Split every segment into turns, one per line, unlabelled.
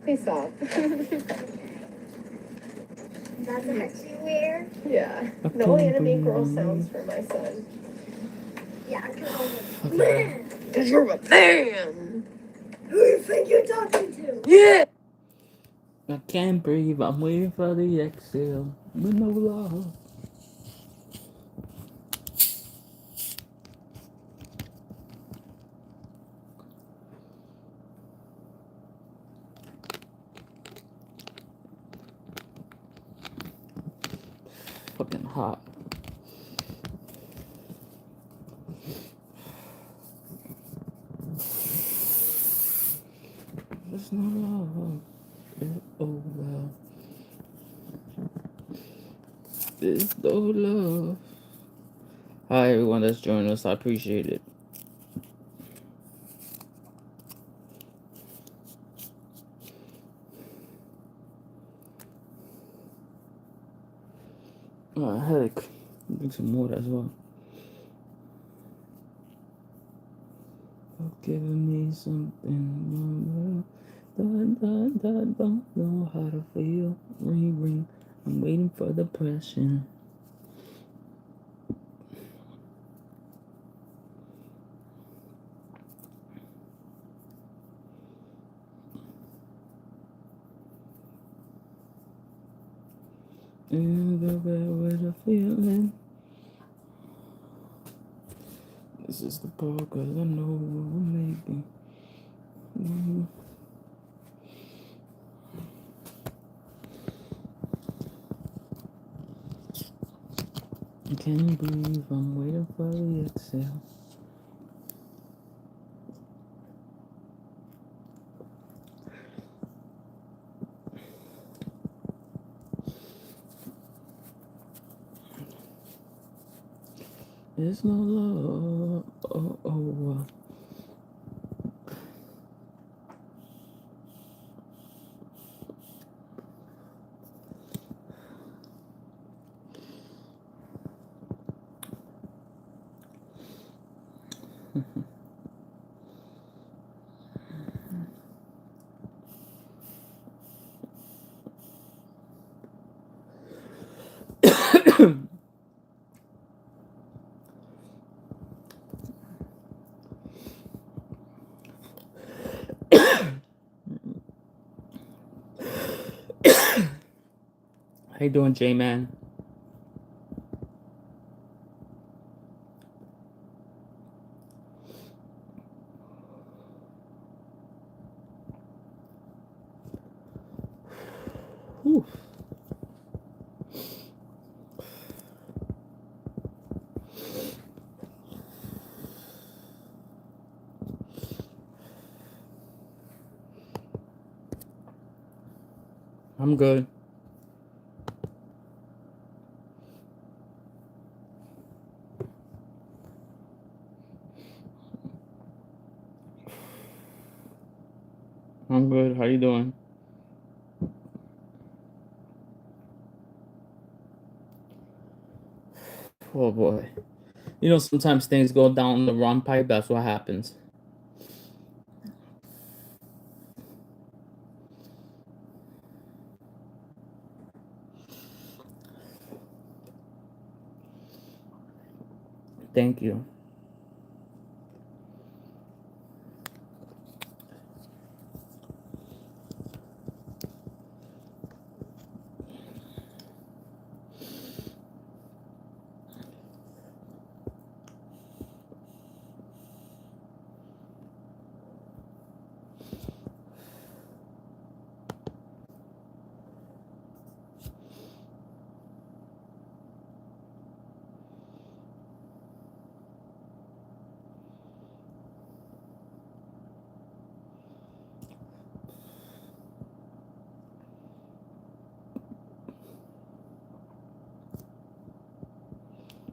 He's soft.
That's actually weird.
Yeah. No anime girl sounds for my son.
Yeah, because I'm a man.
Because you're a man.
Who do you think you're talking to?
Yeah.
I can't breathe. I'm waiting for the exhale. With no love. Fucking hot. There's no love. Oh well. There's no love. Hi everyone that's joining us. I appreciate it. Heck. Drink some water as well. Giving me something. Don't know how to feel. Ring, ring. I'm waiting for the pressure. In the bed with a feeling. This is the part cause I know what we're making. I can't breathe, I'm waiting for the exhale. There's no love. Oh. How you doing, J-Man? Whew. I'm good. I'm good. How you doing? Oh boy. You know, sometimes things go down the wrong pipe. That's what happens. Thank you.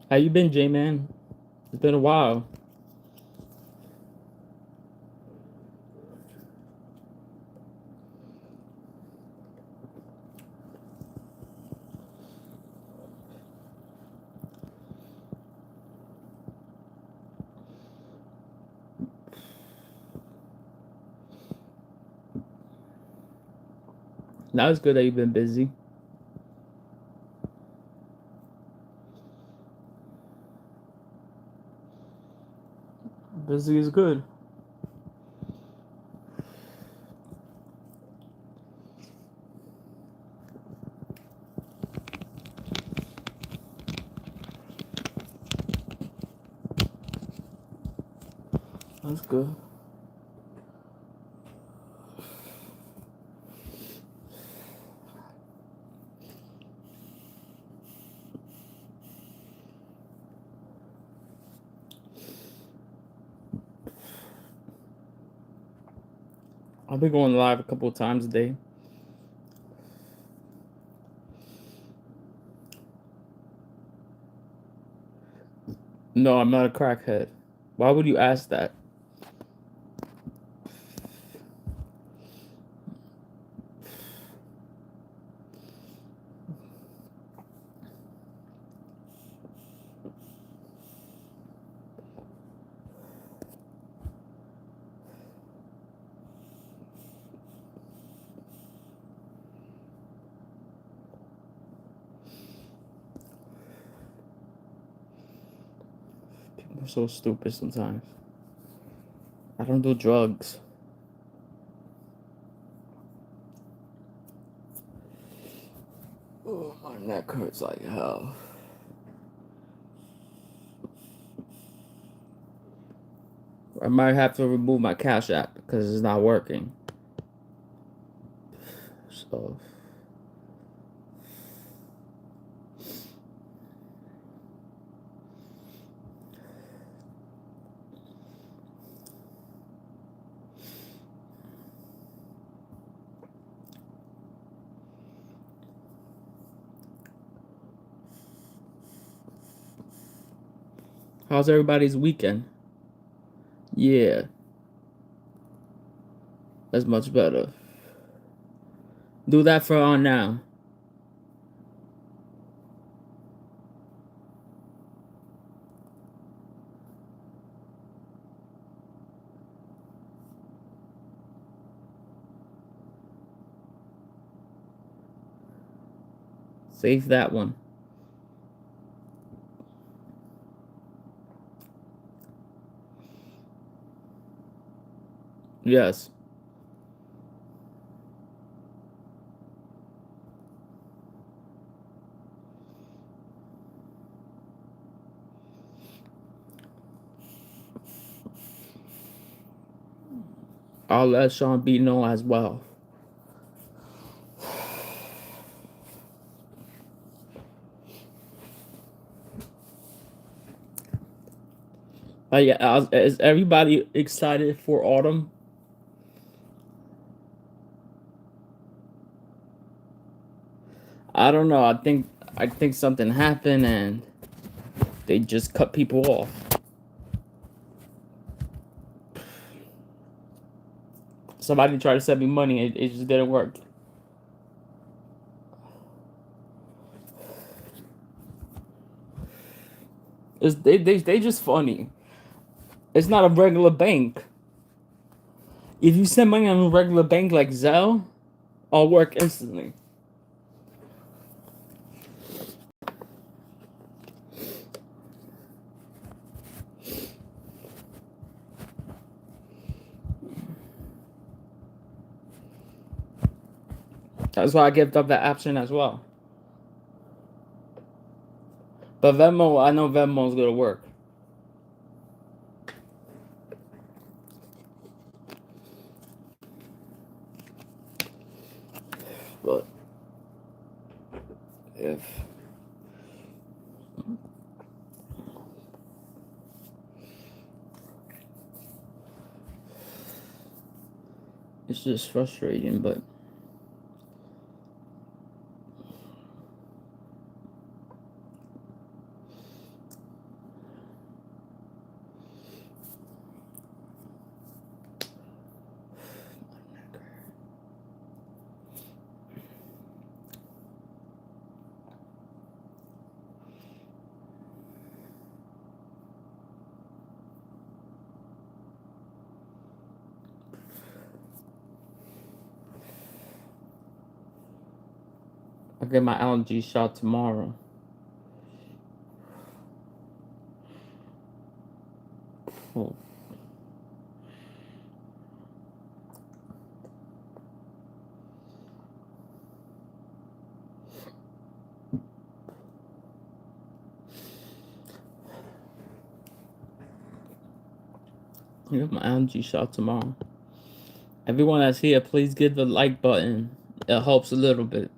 How you been, J-Man? It's been a while. Now it's good that you've been busy. Busy is good. That's good. I'll be going live a couple of times a day. No, I'm not a crackhead. Why would you ask that? People are so stupid sometimes. I don't do drugs. Oh, my neck hurts like hell. I might have to remove my Cash App because it's not working. So how's everybody's weekend? Yeah, that's much better. Do that for on now. Save that one. Yes. I'll let Sean B know as well. Yeah, is everybody excited for autumn? I don't know. I think something happened and they just cut people off. Somebody tried to send me money. It just didn't work. They just funny. It's not a regular bank. If you send money on a regular bank like Zelle, I'll work instantly. That's why I gave up that option as well. But Venmo, I know Venmo's gonna work. But if it's just frustrating, but I get my allergy shot tomorrow. Oh. I get my allergy shot tomorrow. Everyone that's here, please give the like button. It helps a little bit.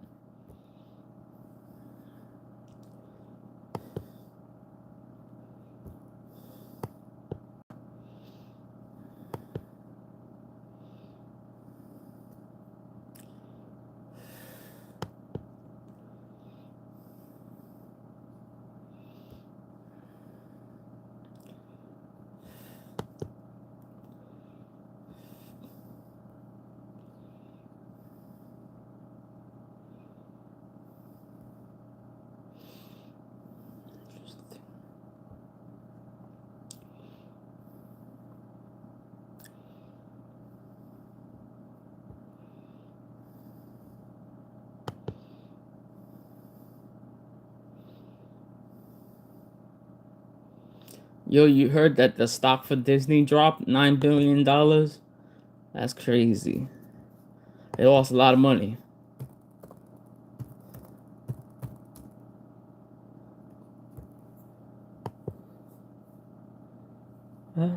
Yo, you heard that the stock for Disney dropped $9 billion? That's crazy. They lost a lot of money. Huh?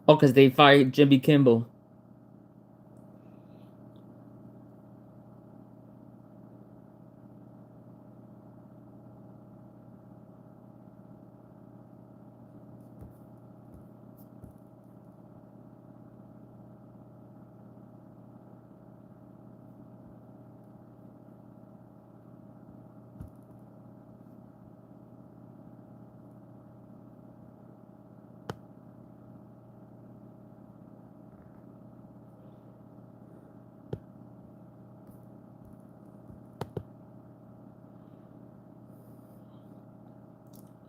Oh, because they fired Jimmy Kimmel.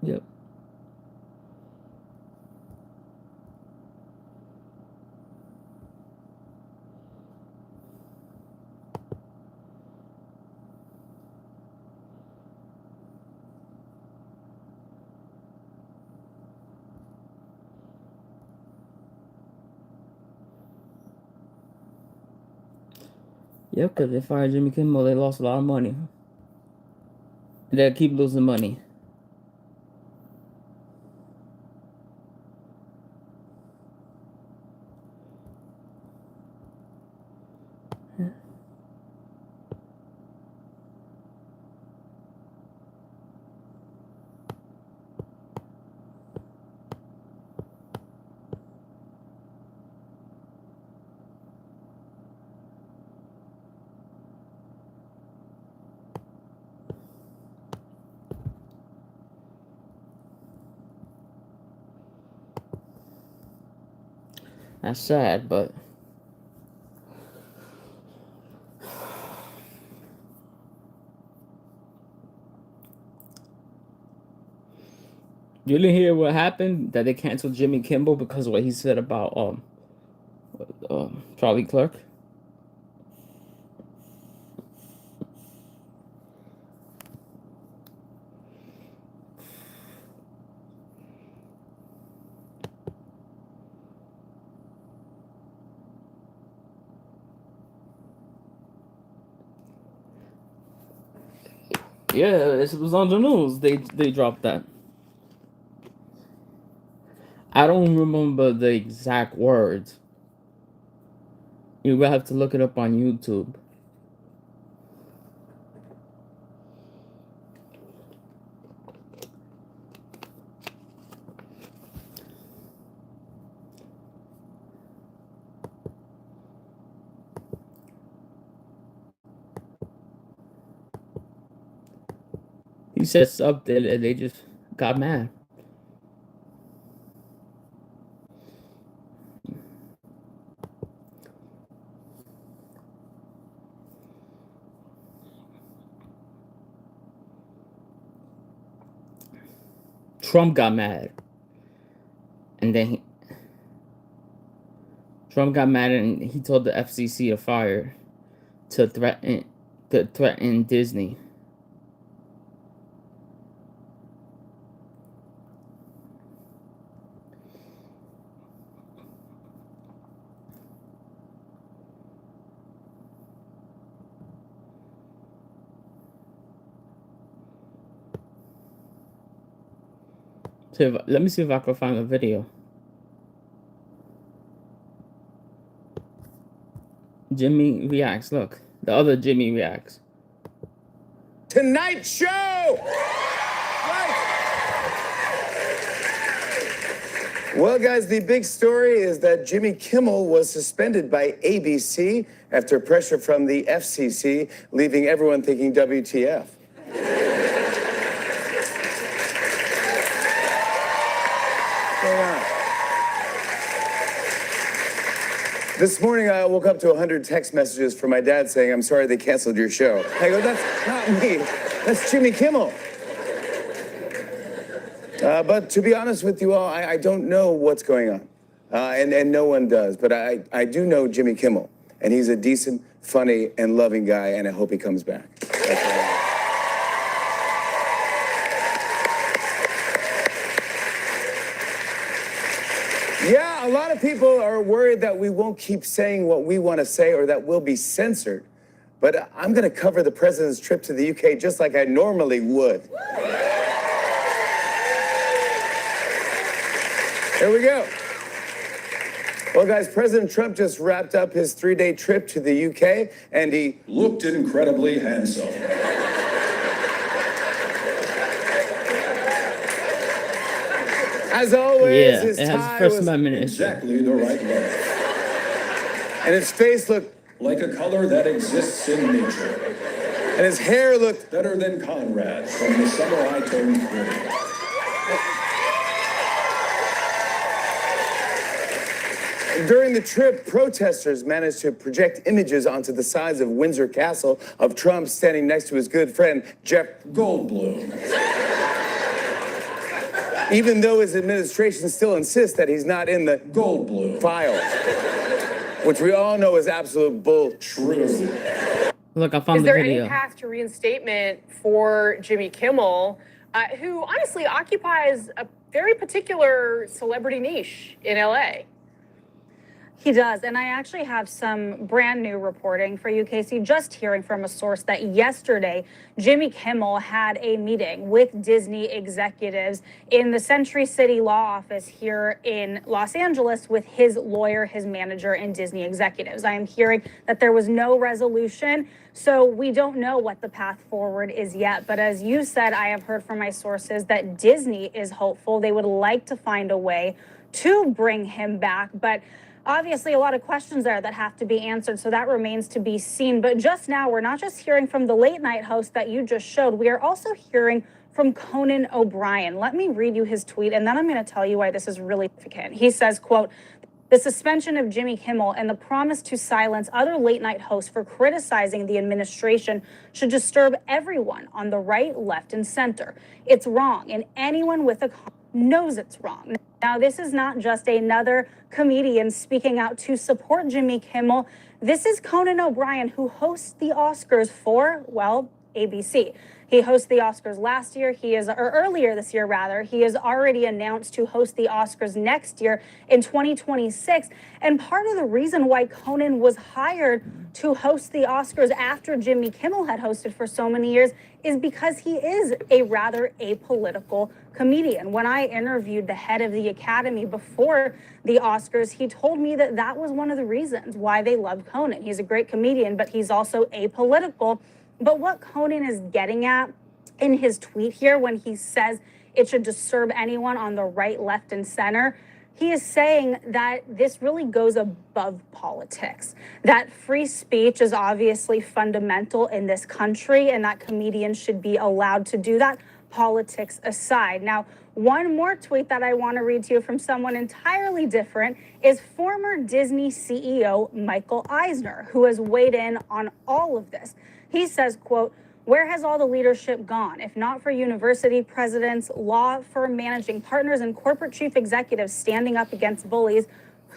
Yep. Yep, because they fired Jimmy Kimmel, they lost a lot of money. They'll keep losing money. That's sad, but you didn't hear what happened? That they canceled Jimmy Kimmel because of what he said about Charlie Clerk. Yeah, it was on the news. They dropped that. I don't remember the exact words. You will have to look it up on YouTube. He said something and they just got mad. Trump got mad. And then Trump got mad and he told the FCC to fire to threaten Disney. So let me see if I can find the video. Jimmy reacts. Look, the other Jimmy reacts.
Tonight Show! Right. Well, guys, the big story is that Jimmy Kimmel was suspended by ABC after pressure from the FCC, leaving everyone thinking WTF. This morning, I woke up to 100 text messages from my dad saying, "I'm sorry they canceled your show." I go, "That's not me. That's Jimmy Kimmel." But to be honest with you all, I don't know what's going on. And no one does. But I do know Jimmy Kimmel. And he's a decent, funny, and loving guy, and I hope he comes back. Yeah, a lot of people are worried that we won't keep saying what we want to say or that we'll be censored. But I'm going to cover the president's trip to the UK just like I normally would. Here we go. Well, guys, President Trump just wrapped up his 3-day trip to the UK, and he
looked incredibly handsome.
As always, his
it has
tie
First
was
Amendment issue.
Exactly the right length.
And his face looked
like a color that exists in nature.
And his hair looked
better than Conrad's from the summer I turned 30.
During the trip, protesters managed to project images onto the sides of Windsor Castle of Trump standing next to his good friend, Jeff
Goldblum.
Even though his administration still insists that he's not in the
Goldblum
file, which we all know is absolute bull.
True.
Look, I found
Is
the
there
video.
any path to reinstatement for Jimmy Kimmel, who honestly occupies a very particular celebrity niche in LA?
He does, and I actually have some brand new reporting for you, Casey, just hearing from a source that yesterday Jimmy Kimmel had a meeting with Disney executives in the Century City law office here in Los Angeles with his lawyer, his manager, and Disney executives. I am hearing that there was no resolution, so we don't know what the path forward is yet. But as you said, I have heard from my sources that Disney is hopeful. They would like to find a way to bring him back, but obviously, a lot of questions there that have to be answered, so that remains to be seen. But just now, we're not just hearing from the late night host that you just showed. We are also hearing from Conan O'Brien. Let me read you his tweet, and then I'm going to tell you why this is really significant. He says, quote, "The suspension of Jimmy Kimmel and the promise to silence other late night hosts for criticizing the administration should disturb everyone on the right, left, and center. It's wrong, and anyone with a knows it's wrong." Now, this is not just another comedian speaking out to support Jimmy Kimmel. This is Conan O'Brien, who hosts the Oscars for, well, ABC. He hosted the Oscars last year. Or earlier this year, rather. He has already announced to host the Oscars next year in 2026. And part of the reason why Conan was hired to host the Oscars after Jimmy Kimmel had hosted for so many years is because he is a rather apolitical comedian. When I interviewed the head of the Academy before the Oscars, he told me that that was one of the reasons why they love Conan. He's a great comedian, but he's also apolitical. But what Conan is getting at in his tweet here when he says it should disturb anyone on the right, left, and center, he is saying that this really goes above politics, that free speech is obviously fundamental in this country and that comedians should be allowed to do that, politics aside. Now, one more tweet that I want to read to you from someone entirely different is former Disney CEO Michael Eisner, who has weighed in on all of this. He says, quote, "Where has all the leadership gone? If not for university presidents, law firm managing partners, and corporate chief executives standing up against bullies,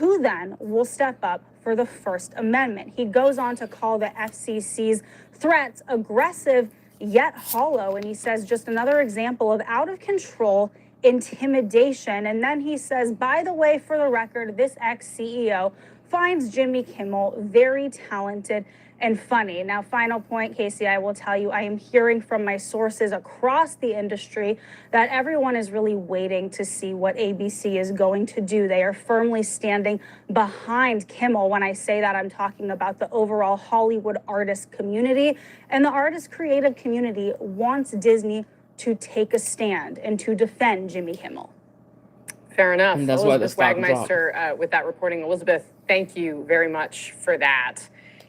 who then will step up for the First Amendment. He goes on to call the FCC's threats aggressive yet hollow, and he says just another example of out of control intimidation. And then he says, by the way, for the record, this ex-CEO finds Jimmy Kimmel very talented and funny. Now, final point, Casey, I will tell you, I am hearing from my sources across the industry that everyone is really waiting to see what ABC is going to do. They are firmly standing behind Kimmel. When I say that, I'm talking about the overall Hollywood artist community. And the artist creative community wants Disney to take a stand and to defend Jimmy Kimmel.
Fair enough.
And that's why the
Elizabeth
stock
Wagmeister with that reporting. Elizabeth, thank you very much for that.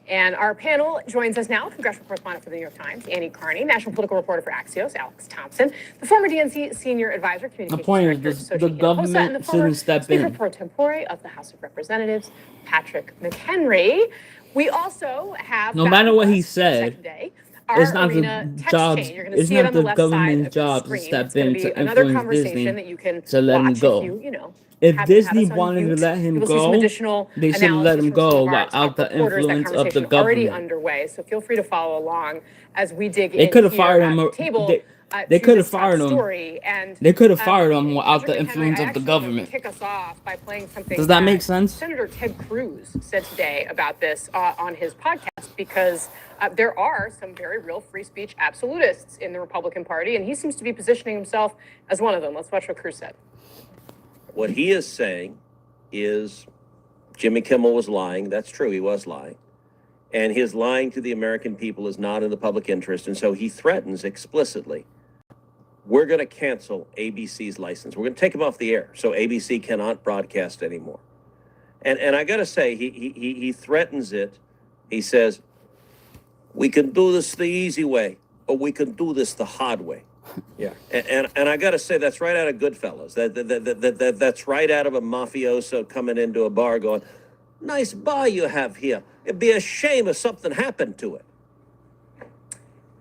And our panel joins us now, congressional correspondent for the New York Times, Annie Carney, national political reporter for Axios, Alex Thompson, the former DNC senior advisor, communications
point is
director,
this,
Xochitl
the
Hinojosa,
government
and the former
shouldn't step
Speaker
in.
pro tempore of the House of Representatives, Patrick McHenry. We also have
No matter what he said,
second day,
it's
our
not
arena
the
text
jobs.
chain. You're going to
It's
see it
not
on the
the
left side of
government's
your
job to
screen.
step
It's going
in
to be
to
another
influence
conversation
Disney
that you can
to let him
watch
go.
if you
If
have
Disney
us on
wanted to
mute.
let him
You will see some
go,
additional
they should let
analysis
him
from some
go
of our
without
top
the
reporters. That
influence of the
conversation already
government.
underway, so feel free to follow along as we dig
They
in
could have
here
fired
at
him.
the table
They
to
could have
this top
fired him.
story. And
They could have fired him without
Patrick
the
McHenry,
influence
I
of the
actually want to
government.
kick us off by playing something
Does that make sense?
Senator Ted Cruz said today about this on his podcast, because there are some very real free speech absolutists in the Republican Party, and he seems to be positioning himself as one of them. Let's watch what Cruz said.
What he is saying is Jimmy Kimmel was lying. That's true. He was lying. And his lying to the American people is not in the public interest. And so he threatens explicitly, we're going to cancel ABC's license. We're going to take him off the air so ABC cannot broadcast anymore. And I got to say, he threatens it. He says, we can do this the easy way, or we can do this the hard way.
Yeah.
And I got to say, that's right out of Goodfellas. That's right out of a mafioso coming into a bar going, nice bar you have here. It'd be a shame if something happened to it.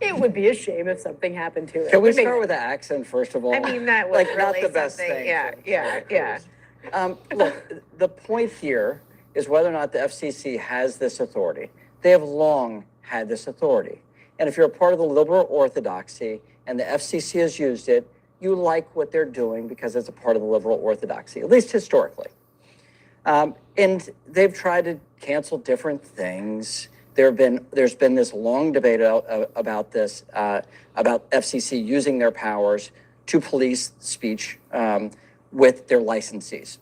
It would be a shame if something happened to it.
Can we start with the accent first of all?
I mean, that was
like
really
not the best
something.
thing.
Yeah.
Look, the point here is whether or not the FCC has this authority. They have long had this authority, and if you're a part of the liberal orthodoxy and the FCC has used it, you like what they're doing because it's a part of the liberal orthodoxy, at least historically. And they've tried to cancel different things. There's been this long debate about this, about FCC using their powers to police speech with their licensees.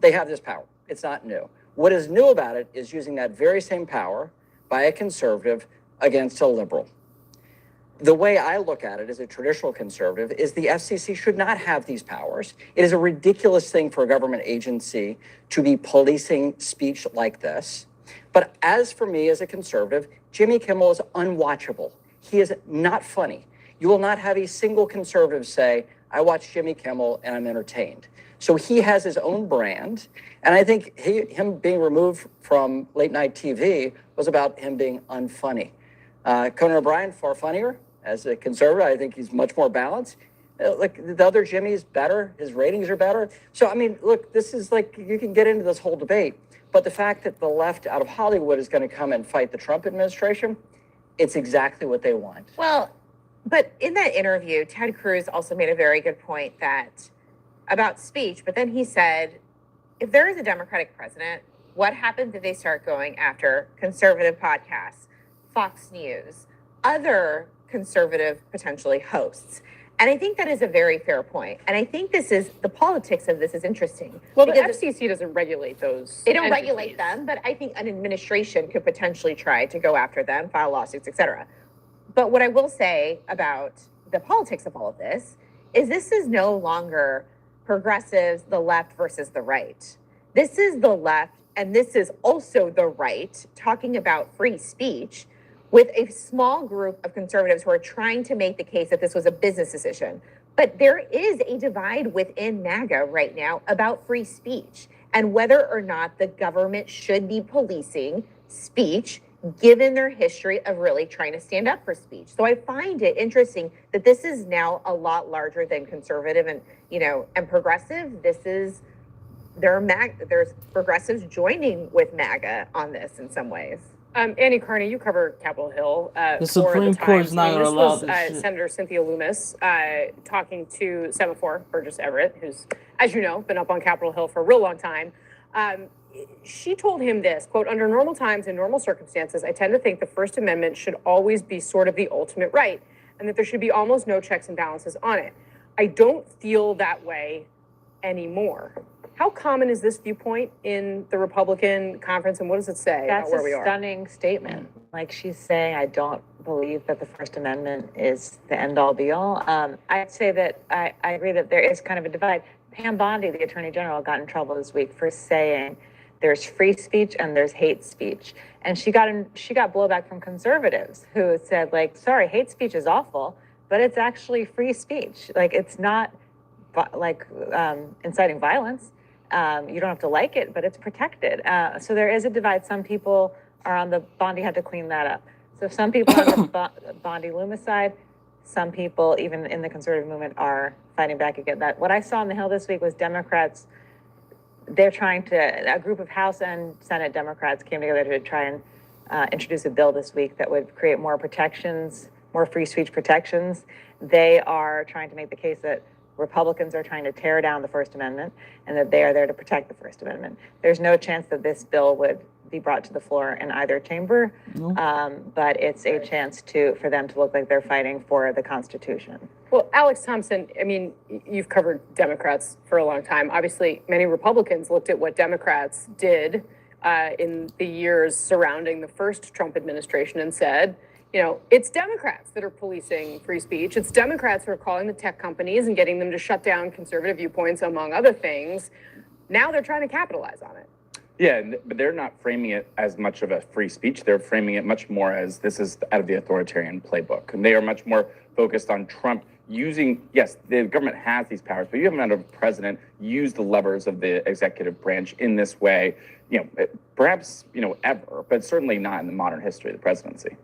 They have this power. It's not new. What is new about it is using that very same power by a conservative against a liberal. The way I look at it as a traditional conservative is the FCC should not have these powers. It is a ridiculous thing for a government agency to be policing speech like this. But as for me as a conservative, Jimmy Kimmel is unwatchable. He is not funny. You will not have a single conservative say, I watch Jimmy Kimmel and I'm entertained. So he has his own brand. And I think him being removed from late night TV was about him being unfunny. Conan O'Brien, far funnier. As a conservative, I think he's much more balanced. Like the other Jimmy is better. His ratings are better. So, I mean, look, this is like, you can get into this whole debate. But the fact that the left out of Hollywood is going to come and fight the Trump administration, it's exactly what they want.
Well, but in that interview, Ted Cruz also made a very good point about speech. But then he said, if there is a Democratic president, what happens if they start going after conservative podcasts, Fox News, other conservative potentially hosts? And I think that is a very fair point. And I think the politics of this is interesting.
Well, the FCC doesn't regulate those.
They don't regulate them, but I think an administration could potentially try to go after them, file lawsuits, et cetera. But what I will say about the politics of all of this is no longer progressives, the left versus the right. This is the left, and this is also the right talking about free speech with a small group of conservatives who are trying to make the case that this was a business decision. But there is a divide within MAGA right now about free speech and whether or not the government should be policing speech given their history of really trying to stand up for speech. So I find it interesting that this is now a lot larger than conservative and progressive. This is there's progressives joining with MAGA on this in some ways.
Annie Carney, you cover Capitol Hill
The
for
Supreme
the
Court's
Times.
not gonna
This
allow
was
this shit.
Senator Cynthia Loomis talking to Semaphore Burgess Everett, who's, as you know, been up on Capitol Hill for a real long time. She told him this, quote, under normal times and normal circumstances, I tend to think the First Amendment should always be sort of the ultimate right, and that there should be almost no checks and balances on it. I don't feel that way anymore. How common is this viewpoint in the Republican conference, and what does it say
That's
about where
a
we are?
stunning statement. Like she's saying, I don't believe that the First Amendment is the end all be all. I'd say that I agree that there is kind of a divide. Pam Bondi, the Attorney General, got in trouble this week for saying there's free speech and there's hate speech. And she got blowback from conservatives who said, like, sorry, hate speech is awful, but it's actually free speech. Like, it's not inciting violence. You don't have to like it, but it's protected. So there is a divide. Some people are on the Bondi had to clean that up. So some people on the Bondi Loomis side, some people even in the conservative movement are fighting back against that. What I saw on the Hill this week was Democrats. They're trying to, a group of House and Senate Democrats came together to try and introduce a bill this week that would create more protections, more free speech protections. They are trying to make the case that Republicans are trying to tear down the First Amendment and that they are there to protect the First Amendment. There's no chance that this bill would be brought to the floor in either chamber, but it's a chance for them to look like they're fighting for the Constitution.
Well, Alex Thompson, I mean, you've covered Democrats for a long time. Obviously, many Republicans looked at what Democrats did in the years surrounding the first Trump administration and said, you know, it's Democrats that are policing free speech. It's Democrats who are calling the tech companies and getting them to shut down conservative viewpoints, among other things. Now they're trying to capitalize on it.
Yeah, but they're not framing it as much of a free speech. They're framing it much more as this is out of the authoritarian playbook. And they are much more focused on Trump using, yes, the government has these powers, but you haven't had a president use the levers of the executive branch in this way, you know, perhaps, you know, ever, but certainly not in the modern history of the presidency.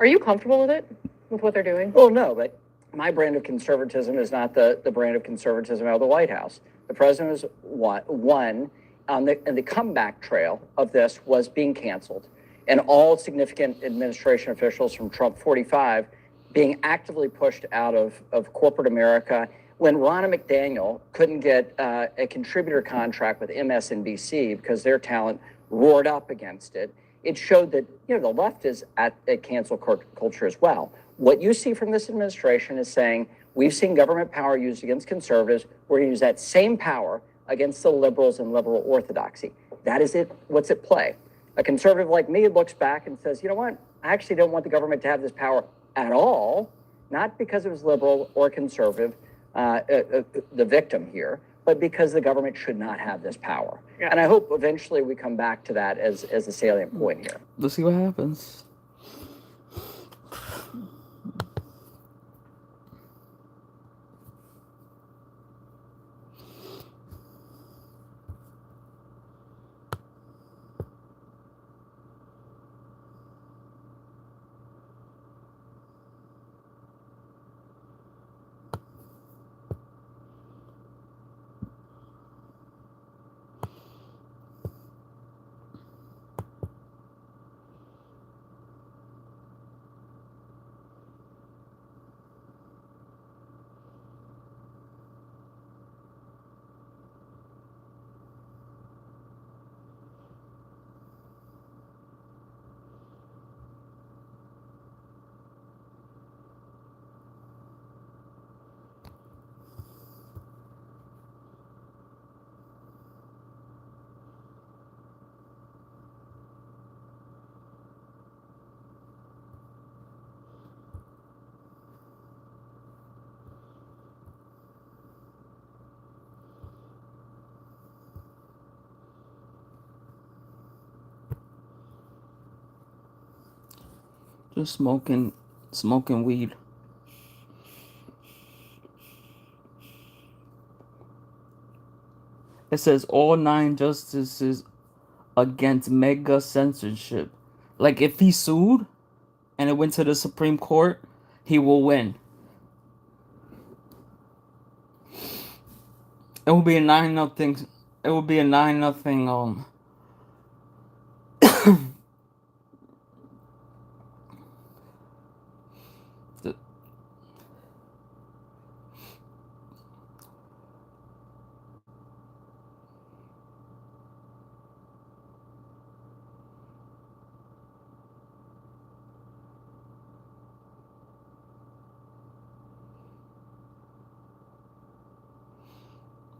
Are you comfortable with it, with what they're doing?
Well, no, but my brand of conservatism is not the brand of conservatism out of the White House. The president was one on the comeback trail of this was being canceled, and all significant administration officials from Trump 45 being actively pushed out of corporate America. When Ronna McDaniel couldn't get a contributor contract with MSNBC because their talent roared up against it, it showed that, you know, the left is at cancel culture as well. What you see from this administration is saying, we've seen government power used against conservatives. We're going to use that same power against the liberals and liberal orthodoxy. That is it. What's at play? A conservative like me looks back and says, you know what? I actually don't want the government to have this power at all, not because it was liberal or conservative, the victim here, but because the government should not have this power. Yeah. And I hope eventually we come back to that as a salient point here.
Let's see what happens. Just smoking weed. It says all 9 justices against mega censorship. Like if he sued and it went to the Supreme Court, he will win. It will be a 9-0 thing. it would be a 9-0 the,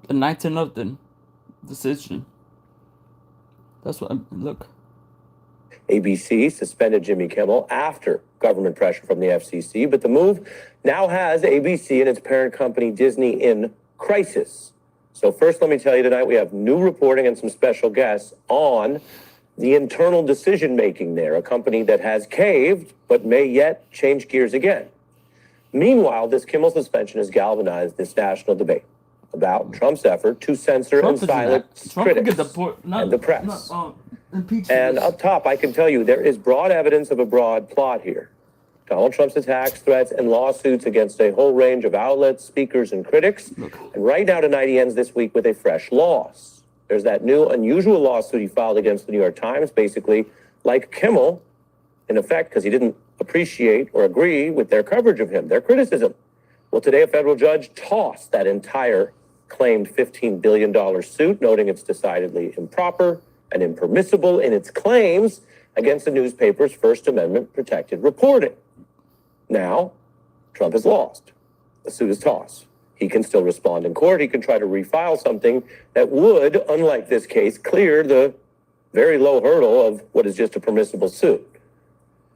the 9-0 decision. That's what look.
ABC suspended Jimmy Kimmel after government pressure from the FCC, but the move now has ABC and its parent company Disney in crisis. So first, let me tell you tonight, we have new reporting and some special guests on the internal decision-making there, a company that has caved but may yet change gears again. Meanwhile, this Kimmel suspension has galvanized this national debate about Trump's effort to censor and silence critics and the press. And up top, I can tell you there is broad evidence of a broad plot here. Donald Trump's attacks, threats, and lawsuits against a whole range of outlets, speakers, and critics. And right now tonight, he ends this week with a fresh loss. There's that new unusual lawsuit he filed against the New York Times, basically like Kimmel, in effect, because he didn't appreciate or agree with their coverage of him, their criticism. Well, today, a federal judge tossed that entire claimed $15 billion suit, noting it's decidedly improper and impermissible in its claims against the newspaper's First Amendment protected reporting. Now, Trump has lost. The suit is tossed. He can still respond in court. He can try to refile something that would, unlike this case, clear the very low hurdle of what is just a permissible suit.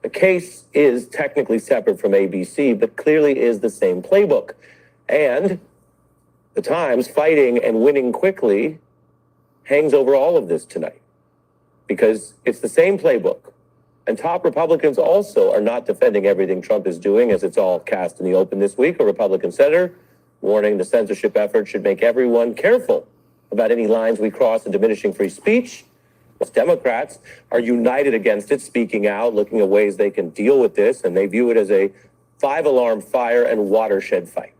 The case is technically separate from ABC, but clearly is the same playbook. And the Times fighting and winning quickly hangs over all of this tonight because it's the same playbook. And top Republicans also are not defending everything Trump is doing, as it's all cast in the open this week. A Republican senator warning the censorship effort should make everyone careful about any lines we cross in diminishing free speech. Most Democrats are united against it, speaking out, looking at ways they can deal with this, and they view it as a 5-alarm fire and watershed fight.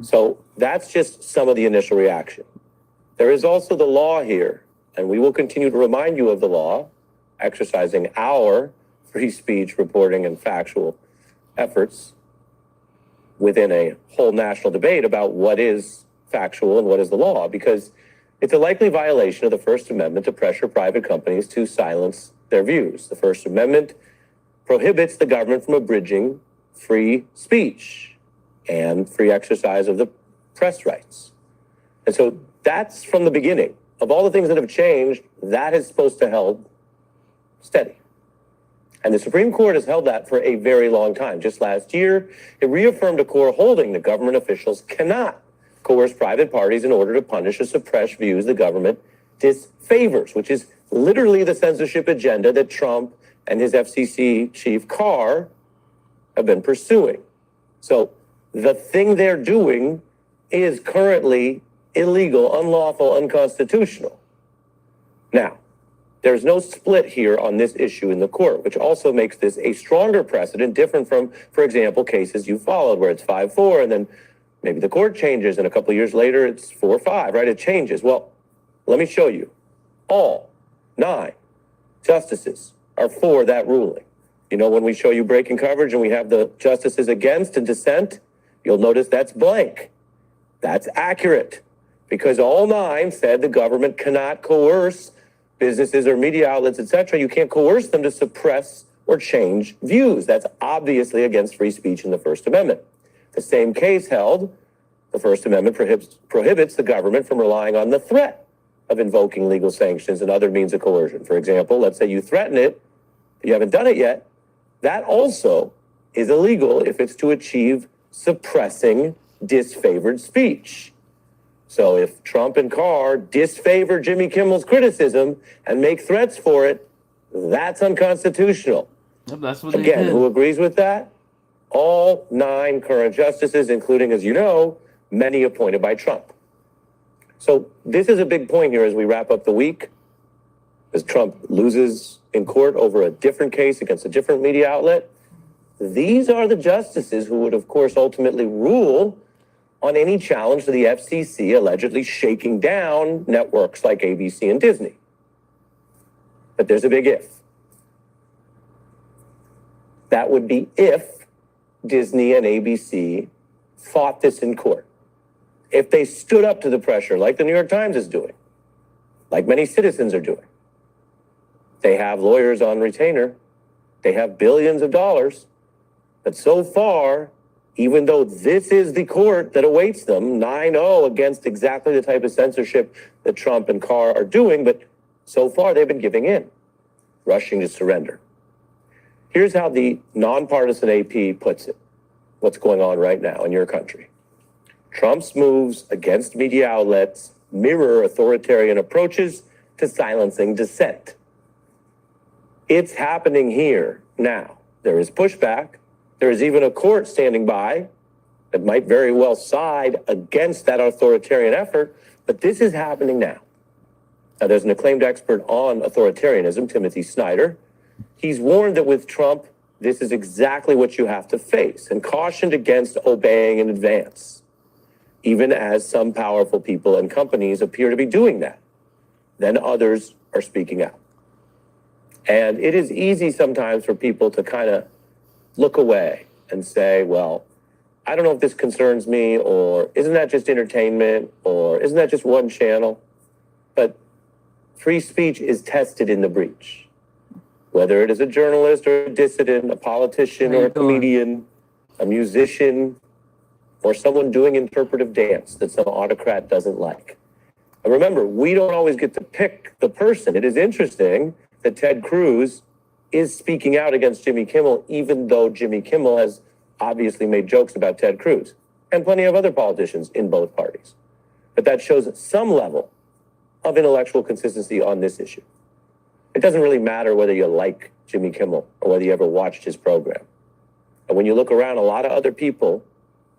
So that's just some of the initial reaction. There is also the law here, and we will continue to remind you of the law, exercising our free speech reporting and factual efforts within a whole national debate about what is factual and what is the law, because it's a likely violation of the First Amendment to pressure private companies to silence their views. The First Amendment prohibits the government from abridging free speech and free exercise of the press rights. And so that's from the beginning. Of all the things that have changed, that is supposed to hold steady. And the Supreme Court has held that for a very long time. Just last year, it reaffirmed a core holding that government officials cannot coerce private parties in order to punish or suppress views the government disfavors, which is literally the censorship agenda that Trump and his FCC chief Carr have been pursuing. So the thing they're doing is currently illegal, unlawful, unconstitutional. Now, there's no split here on this issue in the court, which also makes this a stronger precedent, different from, for example, cases you followed where it's 5-4 and then maybe the court changes and a couple of years later it's 4-5, right? It changes. Well, let me show you. All 9 justices are for that ruling. You know, when we show you breaking coverage and we have the justices against and dissent, you'll notice that's blank. That's accurate because all 9 said the government cannot coerce businesses or media outlets, etc. You can't coerce them to suppress or change views. That's obviously against free speech in the First Amendment. The same case held, the First Amendment prohibits the government from relying on the threat of invoking legal sanctions and other means of coercion. For example, let's say you threaten it, but you haven't done it yet. That also is illegal if it's to achieve suppressing disfavored speech. So if Trump and Carr disfavor Jimmy Kimmel's criticism and make threats for it, that's unconstitutional.
Yep, that's what
Again,
they did.
who agrees with that? All 9 current justices, including, as you know, many appointed by Trump. So this is a big point here as we wrap up the week. As Trump loses in court over a different case against a different media outlet, these are the justices who would, of course, ultimately rule on any challenge to the FCC allegedly shaking down networks like ABC and Disney. But there's a big if. That would be if Disney and ABC fought this in court. If they stood up to the pressure like the New York Times is doing, like many citizens are doing. They have lawyers on retainer. They have billions of dollars. But so far, even though this is the court that awaits them, 9-0 against exactly the type of censorship that Trump and Carr are doing, but so far they've been giving in, rushing to surrender. Here's how the nonpartisan AP puts it, what's going on right now in your country. Trump's moves against media outlets mirror authoritarian approaches to silencing dissent. It's happening here now. There is pushback. There is even a court standing by that might very well side against that authoritarian effort, but this is happening now. Now, there's an acclaimed expert on authoritarianism, Timothy Snyder. He's warned that with Trump, this is exactly what you have to face, and cautioned against obeying in advance, even as some powerful people and companies appear to be doing that. Then others are speaking out. And it is easy sometimes for people to kind of look away and say, well, I don't know if this concerns me, or isn't that just entertainment, or isn't that just one channel? But free speech is tested in the breach. Whether it is a journalist or a dissident, a politician or a comedian, a musician, or someone doing interpretive dance that some autocrat doesn't like. And remember, we don't always get to pick the person. It is interesting that Ted Cruz is speaking out against Jimmy Kimmel, even though Jimmy Kimmel has obviously made jokes about Ted Cruz and plenty of other politicians in both parties. But that shows some level of intellectual consistency on this issue. It doesn't really matter whether you like Jimmy Kimmel or whether you ever watched his program. And when you look around, a lot of other people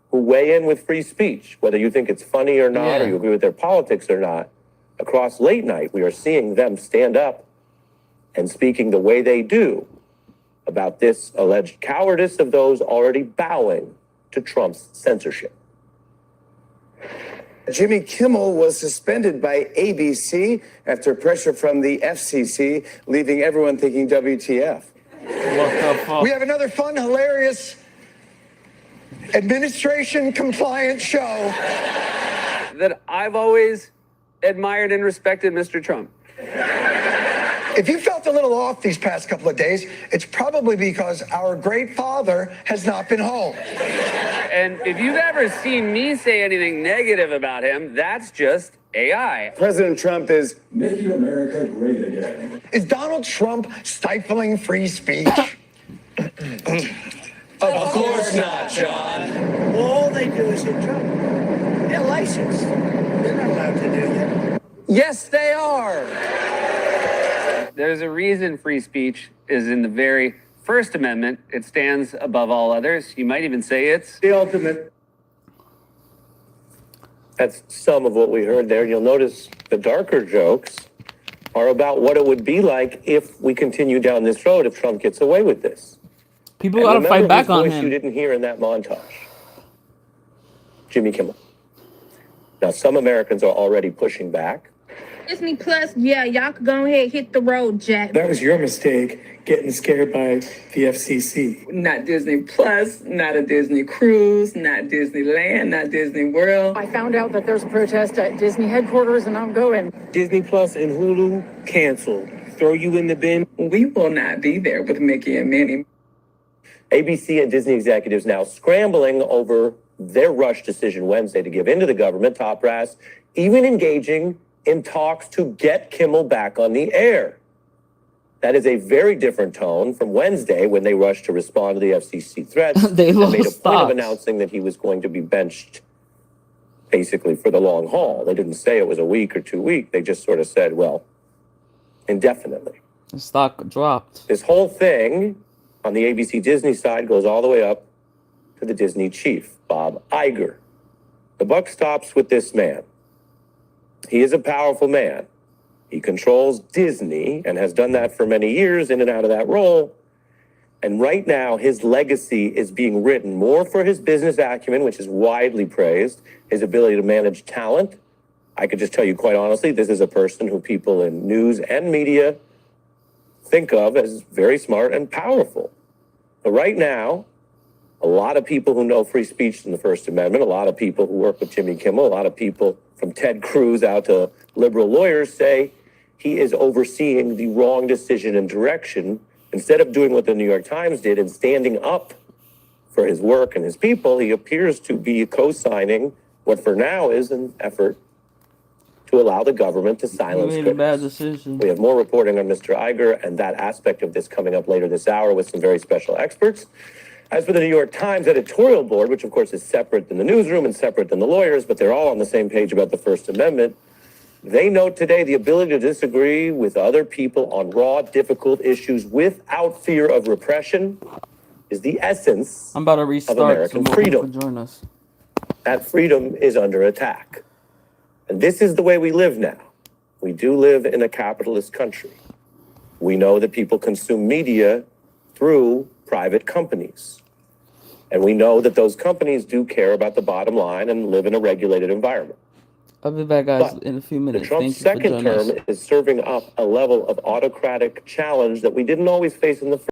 who weigh in with free speech, whether you think it's funny or not, or you agree with their politics or not, across late night, we are seeing them stand up and speaking the way they do about this alleged cowardice of those already bowing to Trump's censorship.
Jimmy Kimmel was suspended by ABC after pressure from the FCC, leaving everyone thinking WTF.
We have another fun, hilarious, administration compliant show
that I've always admired and respected Mr. Trump.
If you felt a little off these past couple of days, it's probably because our great father has not been home.
And if you've ever seen me say anything negative about him, that's just AI.
President Trump is
making America great again.
Is Donald Trump stifling free speech?
Of course not, John. All they do is hit Trump. They're licensed. They're not allowed to do that.
Yes, they are. There's a reason free speech is in the very First Amendment. It stands above all others. You might even say it's
The ultimate.
That's some of what we heard there. You'll notice the darker jokes are about what it would be like if we continue down this road, if Trump gets away with this.
People got to fight back on
voice
him.
You didn't hear in that montage. Jimmy Kimmel. Now, some Americans are already pushing back.
Disney Plus, yeah, y'all could go ahead, hit the road, Jack.
That was your mistake, getting scared by the FCC.
Not Disney Plus, not a Disney cruise, not Disneyland, not Disney World.
I found out that there's a protest at Disney headquarters and I'm going.
Disney Plus and Hulu canceled. Throw you in the bin.
We will not be there with Mickey and Minnie.
ABC and Disney executives now scrambling over their rush decision Wednesday to give in to the government, top brass, even engaging in talks to get Kimmel back on the air. That is a very different tone from Wednesday when they rushed to respond to the FCC threats and made a point of announcing that he was going to be benched basically for the long haul. They didn't say it was a week or 2 weeks. They just sort of said, well, indefinitely.
The stock dropped.
This whole thing on the ABC Disney side goes all the way up to the Disney chief, Bob Iger. The buck stops with this man. He is a powerful man. He controls Disney and has done that for many years in and out of that role. And right now, his legacy is being written more for his business acumen, which is widely praised, his ability to manage talent. I could just tell you quite honestly, this is a person who people in news and media think of as very smart and powerful. But right now, a lot of people who know free speech and the First Amendment, a lot of people who work with Jimmy Kimmel, a lot of people from Ted Cruz out to liberal lawyers say he is overseeing the wrong decision and direction. Instead of doing what the New York Times did and standing up for his work and his people, he appears to be co-signing what for now is an effort to allow the government to silence
He made a bad
critics.
decision.
We have more reporting on Mr. Iger and that aspect of this coming up later this hour with some very special experts. As for the New York Times editorial board, which of course is separate than the newsroom and separate than the lawyers, but they're all on the same page about the First Amendment, they note today the ability to disagree with other people on raw, difficult issues without fear of repression is the essence
I'm about to
of
restart.
American
So
freedom.
join us.
That freedom is under attack. And this is the way we live now. We do live in a capitalist country. We know that people consume media through private companies. And we know that those companies do care about the bottom line and live in a regulated environment.
I'll be back, guys,
But
in a few minutes.
the Trump
Thank you for
second
joining us.
term is serving up a level of autocratic challenge that we didn't always face in the first.